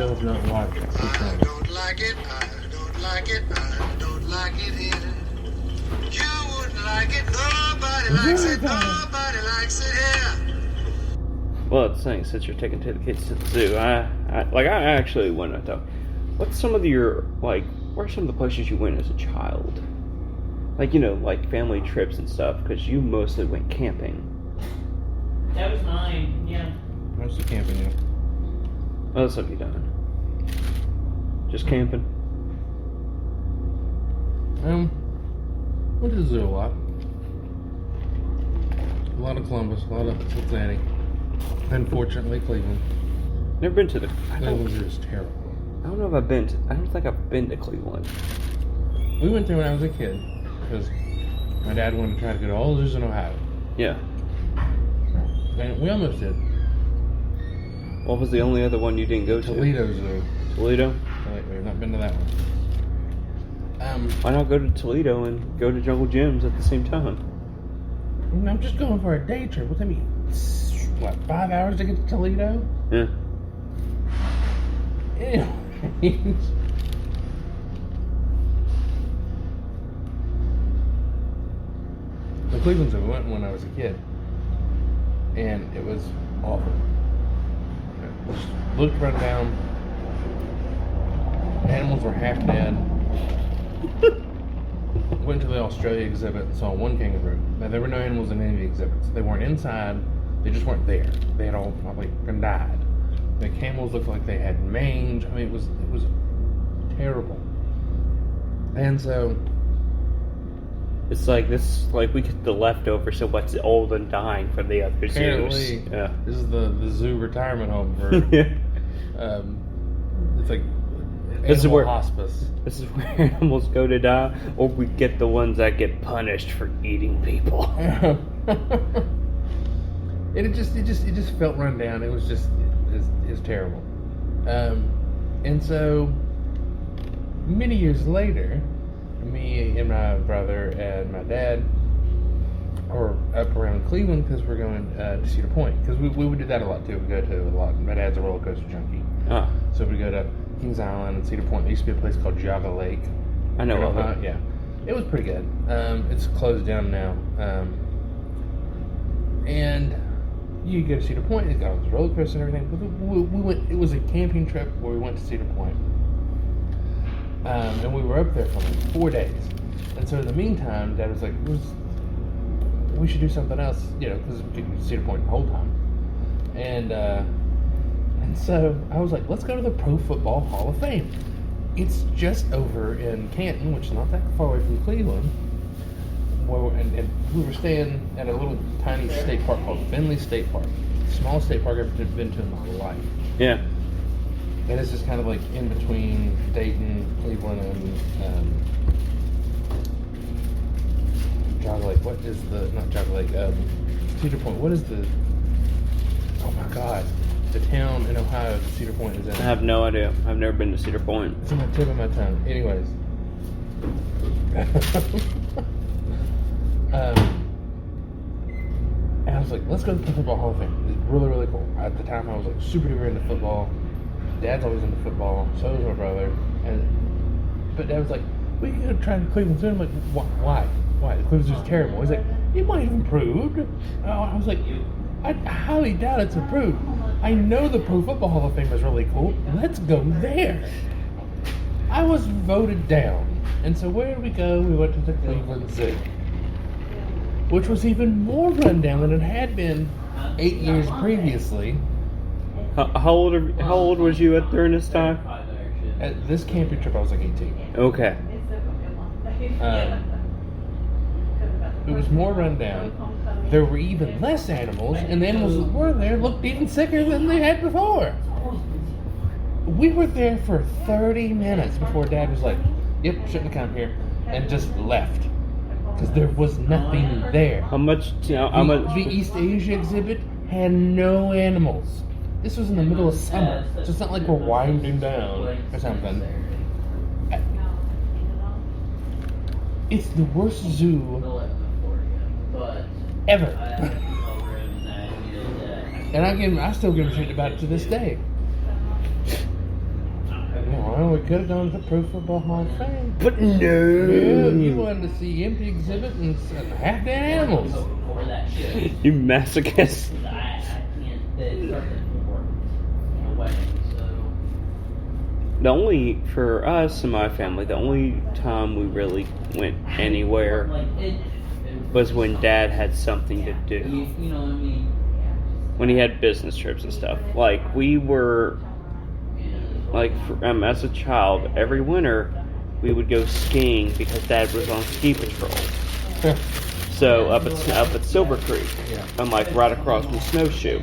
still have not watched I Sopranos. don't like it, I don't like it, I don't like it here. You wouldn't like it, nobody likes it, nobody likes it here. Well, it's saying since you're taking the kids to the zoo, I actually went. I thought, what's some of your like? Where are some of the places you went as a child? Like like family trips and stuff, because you mostly went camping. That was mine, yeah. Mostly camping, yeah. What else have you done? Just camping? Went to the zoo a lot. A lot of Columbus, a lot of Cincinnati. Unfortunately, Cleveland. Never been to the. Cleveland Zoo is terrible. I don't know if I've been. I don't think I've been to Cleveland. We went there when I was a kid because my dad wanted to try to go to all the zoos in Ohio. Yeah. And we almost did. What was the only other one you didn't go to? Toledo Zoo. Toledo? We've not been to that one. Why not go to Toledo and go to Jungle Gyms at the same time? I'm just going for a day trip. What that mean? What, 5 hours to get to Toledo? Yeah. Anyways. The Cleveland Zoo, we went when I was a kid. And it was awful. Just looked run down. Animals were half dead. Went to the Australia exhibit and saw one kangaroo. Now, there were no animals in any of the exhibits. They weren't inside. They just weren't there. They had all probably died. The camels looked like they had mange. I mean, it was terrible. And so, It's like this. Like we get the leftovers. So what's old and dying for the other zoos? apparently, Yeah. this is the zoo retirement home for. Yeah. It's like This is animal where- hospice. This is where animals go to die, or we get the ones that get punished for eating people. And it just felt run down. It was terrible. And so many years later, me and my brother and my dad are up around Cleveland because we're going to Cedar Point, because we would do that a lot too. We go to a lot. My dad's a roller coaster junkie, Ah, so we go to Kings Island and Cedar Point. There used to be a place called Java Lake. I know of it. Yeah, it was pretty good. It's closed down now. And you go to Cedar Point. It got this roller coaster and everything. But we went. It was a camping trip where we went to Cedar Point, and we were up there for like 4 days. And so in the meantime, Dad was like, "We should do something else," because we could Cedar Point the whole time. And so I was like, "Let's go to the Pro Football Hall of Fame." It's just over in Canton, which is not that far away from Cleveland. And we were staying at a little tiny state park called Finley State Park. Smallest state park I've ever been to in my life. Yeah. And it's just kind of like in between Dayton, Cleveland, and Java Lake. What is not Java Lake, Cedar Point. What is oh my God, the town in Ohio that Cedar Point is in? I have no idea. I've never been to Cedar Point. It's on the tip of my tongue. Anyways. And I was like, let's go to the Football Hall of Fame. It's really, really cool. At the time, I was like super duper into football. Dad's always into football. So is my brother. But Dad was like, we can go try to Cleveland Zoo. I'm like, why? Why? The Cleveland Zoo's terrible. He's like, it might have improved. I was like, I highly doubt it's improved. I know the Pro Football Hall of Fame is really cool. Let's go there. I was voted down. And so where did we go? We went to the Cleveland Zoo, which was even more rundown than it had been 8 years previously. How old was you at during this time? At this camping trip, I was like 18. Okay. It was more rundown. There were even less animals, and the animals that were there looked even sicker than they had before. We were there for 30 minutes before Dad was like, "Yep, shouldn't have come here," and just left. Because there was nothing there. How much? The East Asia exhibit had no animals. This was in the middle of summer, so it's not like we're winding down or something. It's the worst zoo ever. And I still give a shit about it to this day. could have gone to the Pro Football Hall of Fame. But Yeah, you no. wanted to see empty exhibit and half dead animals. Before that shit. You masochist. I can't. They start at 4 in a wedding, so. The only, for us and my family, the only time we really went anywhere Like, was when Dad had something to do. You know what I mean? When he had business trips and stuff. Like, we were, like, as a child, every winter, we would go skiing because Dad was on ski patrol. So, up at Silver Creek. Yeah. I'm like right across from Snowshoe.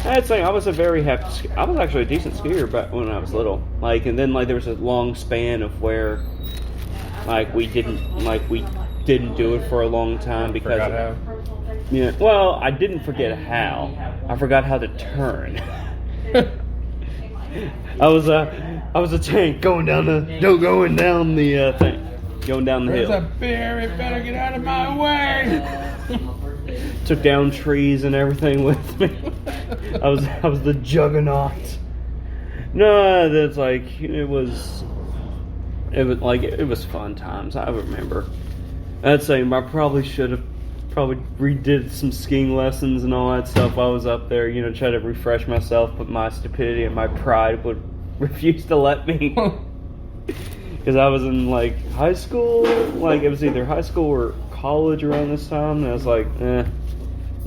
I'd say I was a very happy. I was actually a decent skier back when I was little. Like, and then like there was a long span of where, like we didn't do it for a long time because. Forgot how. Yeah. Well, I didn't forget how. I forgot how to turn. I was a tank going down the thing, going down the There's hill. a bear, it better get out of my way. Took down trees and everything with me. I was the juggernaut. No, that's like it was fun times. I remember. I'd say I probably should have redid some skiing lessons and all that stuff. I was up there, trying to refresh myself, but my stupidity and my pride would refuse to let me. Because I was in like high school, like it was either high school or college around this time, and I was like, No,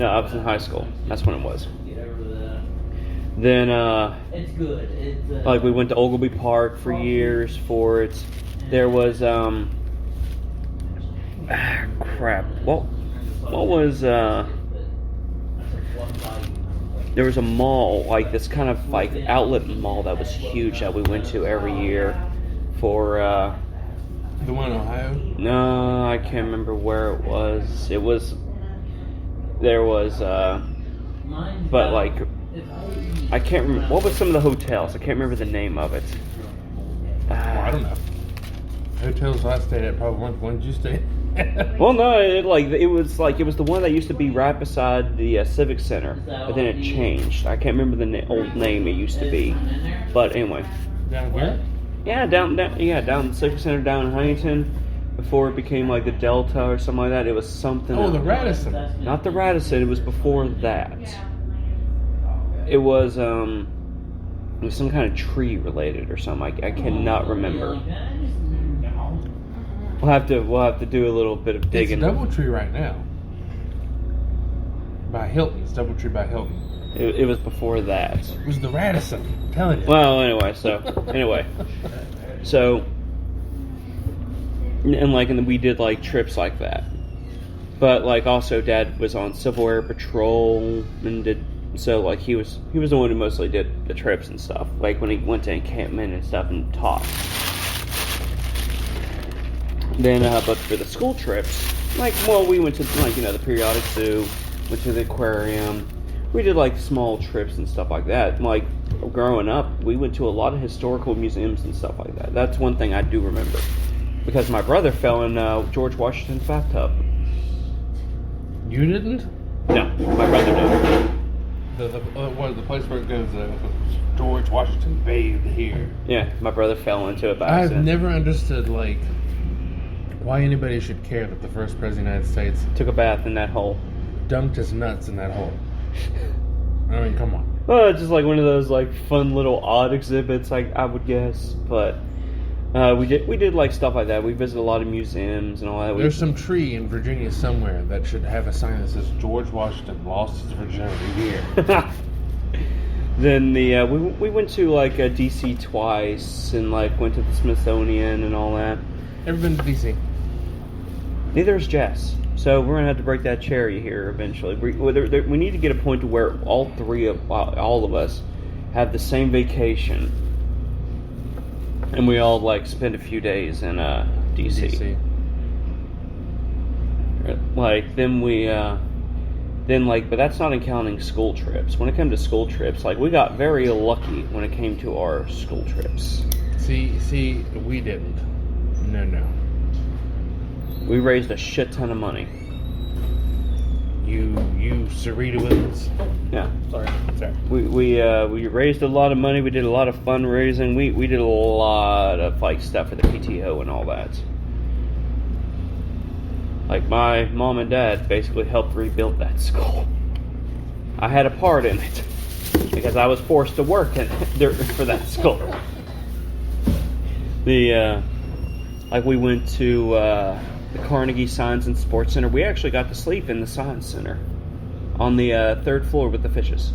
I was in high school. That's when it was. Get over that. Then, It's good. It's like we went to Ogilvy Park for years for it. There was, crap. What was, there was a mall, like this kind of like outlet mall that was huge that we went to every year for, The one in Ohio? no, I can't remember where it was. There was, but like, I can't remember. What was some of the hotels? I can't remember the name of it. Well, I don't know. Hotels I stayed at probably weren't the ones you stayed at. Well, no, it was the one that used to be right beside the Civic Center, but then it changed. I can't remember the old name it used to be, but anyway. Down here? Yeah, down the Civic Center down in Huntington, before it became like the Delta or something like that. It was something. Oh, the else. Radisson. Not the Radisson. It was before that. It was some kind of tree related or something. I cannot remember. We'll have to do a little bit of digging. It's Doubletree right now. By Hilton. It's Doubletree by Hilton. It was before that. It was the Radisson. I'm telling you. Well, anyway, and we did like trips like that. But like also, Dad was on Civil Air Patrol and he was the one who mostly did the trips and stuff. Like when he went to encampment and stuff and taught. Then, but for the school trips, we went to the periodic zoo, went to the aquarium. We did like small trips and stuff like that. Like growing up, we went to a lot of historical museums and stuff like that. That's one thing I do remember, because my brother fell in George Washington's bathtub. You didn't? No, my brother did. The place where it goes, George Washington bathed here. Yeah, my brother fell into it by I've accident. never understood, why anybody should care that the first president of the United States Took a bath in that hole. dumped his nuts in that hole. I mean, come on. Well, it's just like one of those fun little odd exhibits, I would guess. But we did stuff like that. We visited a lot of museums and all that. There's some tree in Virginia somewhere that should have a sign that says George Washington lost his virginity here. Then we went to DC twice and went to the Smithsonian and all that. Ever been to DC? Neither is Jess. So we're gonna have to break that cherry here eventually. We need to get a point to where all of us have the same vacation, and we all spend a few days in DC. But that's not counting school trips. When it came to school trips, we got very lucky when it came to our school trips. See, we didn't. No. We raised a shit ton of money. you Sarita Williams. Yeah. Sorry. We raised a lot of money. We did a lot of fundraising. We did a lot of like stuff for the PTO and all that. Like my mom and dad basically helped rebuild that school. I had a part in it because I was forced to work in for that school. Like we went to the Carnegie Science and Sports Center. We actually got to sleep in the Science Center on the 3rd floor with the fishes.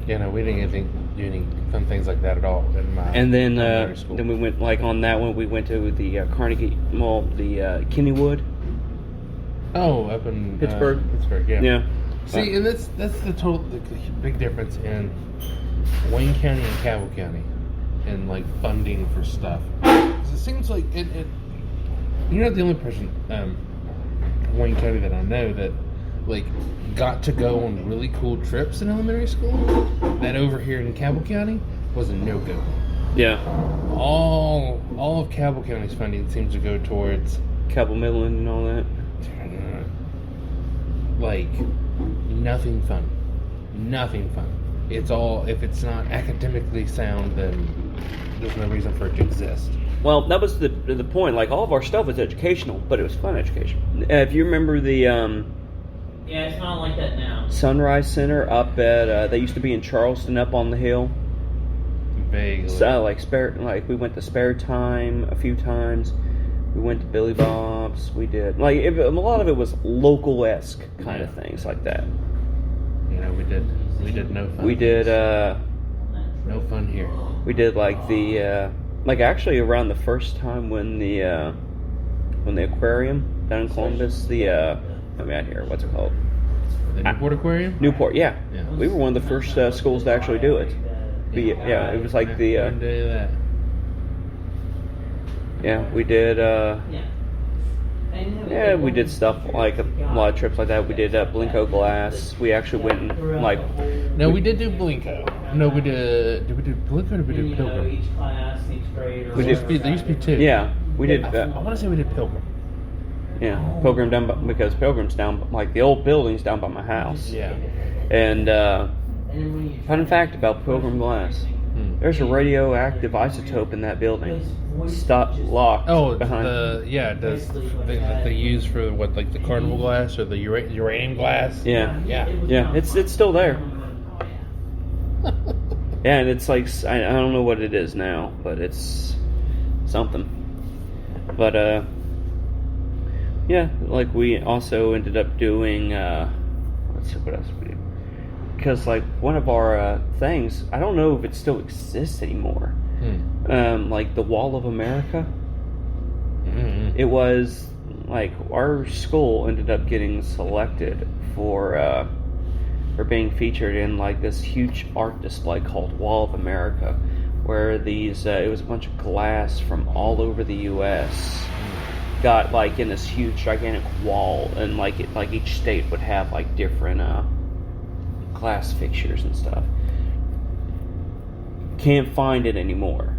Yeah, no, we didn't do any fun things like that at all in my And then elementary school. we went like on that one. We went to the Carnegie Mall, the Kennywood. Oh, up in Pittsburgh. Pittsburgh, yeah. Yeah. See, and that's the big difference in Wayne County and Cabell County, and like funding for stuff. 'Cause it seems like you're not the only person in Wayne County that I know that like got to go on really cool trips in elementary school. That over here in Cabell County was a no-go. Yeah. All of Cabell County's funding seems to go towards Cabell Midland and all that. like nothing fun. It's all, if it's not academically sound, then there's no reason for it to exist. Well, that was the point. Like all of our stuff was educational, but it was fun education. If you remember the Yeah, it's not like that now. Sunrise Center up at they used to be in Charleston up on the hill. Vaguely. So we went to Spare Time a few times. We went to Billy Bob's. We did a lot of it was local-esque kind of things like that. You know, we did no fun. We did no fun here. we did like the actually around the first time when the aquarium down in Columbus, help me out here, what's it called? The Newport Aquarium? Newport, yeah. Yeah. We were one of the first schools to actually do it. Yeah, it was like the Couldn't do that. yeah, we did Yeah. we did stuff like a lot of trips like that. We did Blinko Glass. We actually went and like No, we did do Blinko. No, we did we do Blinko or did we do Pilgrim? Each class, each grade. Or We did- There used to be two. yeah, we did I want to say we did Pilgrim. yeah, Pilgrim down because Pilgrim's down like the old building's down by my house. Yeah. And fun fact about Pilgrim Glass. There's a radioactive isotope in that building. Locked Oh, behind. does they use for what, like the carnival glass or the uranium glass? Yeah. Yeah. It's still there. Yeah, and it's like I don't know what it is now, but it's something. But yeah, like we also ended up doing let's see what else we did. Because like one of our things, I don't know if it still exists anymore. Like the Wall of America. Mm-hmm. It was like our school ended up getting selected for being featured in like this huge art display called Wall of America, where these it was a bunch of glass from all over the U.S. got like in this huge gigantic wall, and like each state would have like different glass fixtures and stuff. Can't find it anymore.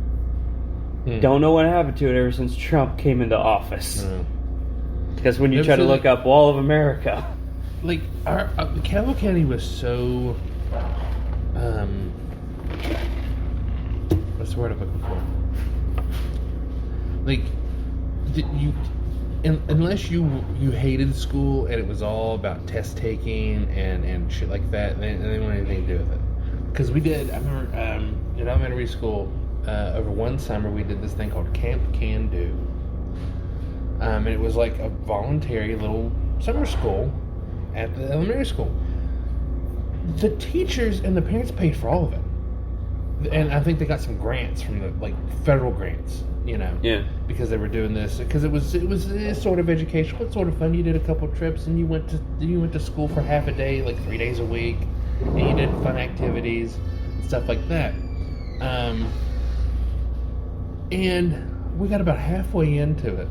Don't know what happened to it ever since Trump came into office. Because when you try to look up Wall of America, Like our Cabell County was so what's the word I'm looking for? Like unless you hated school and it was all about test taking and shit like that, they didn't want anything to do with it. Because we did, I remember in elementary school, over one summer we did this thing called Camp Can Do. And it was like a voluntary little summer school at the elementary school. The teachers and the parents paid for all of it. And I think they got some grants from the federal grants, yeah, because they were doing this because it was sort of educational. It's sort of fun. You did a couple trips and you went to school for half a day, like 3 days a week, and you did fun activities, stuff like that. And we got about halfway into it,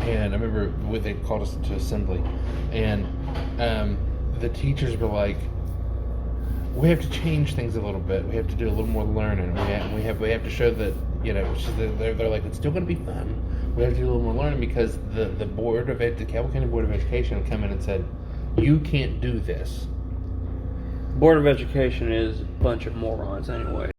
and I remember they called us to assembly, and the teachers were like, we have to change things a little bit. We have to do a little more learning. We have to show that, they're like, it's still going to be fun. We have to do a little more learning because the Cabell County Board of Education come in and said, You can't do this. Board of Education is a bunch of morons anyway.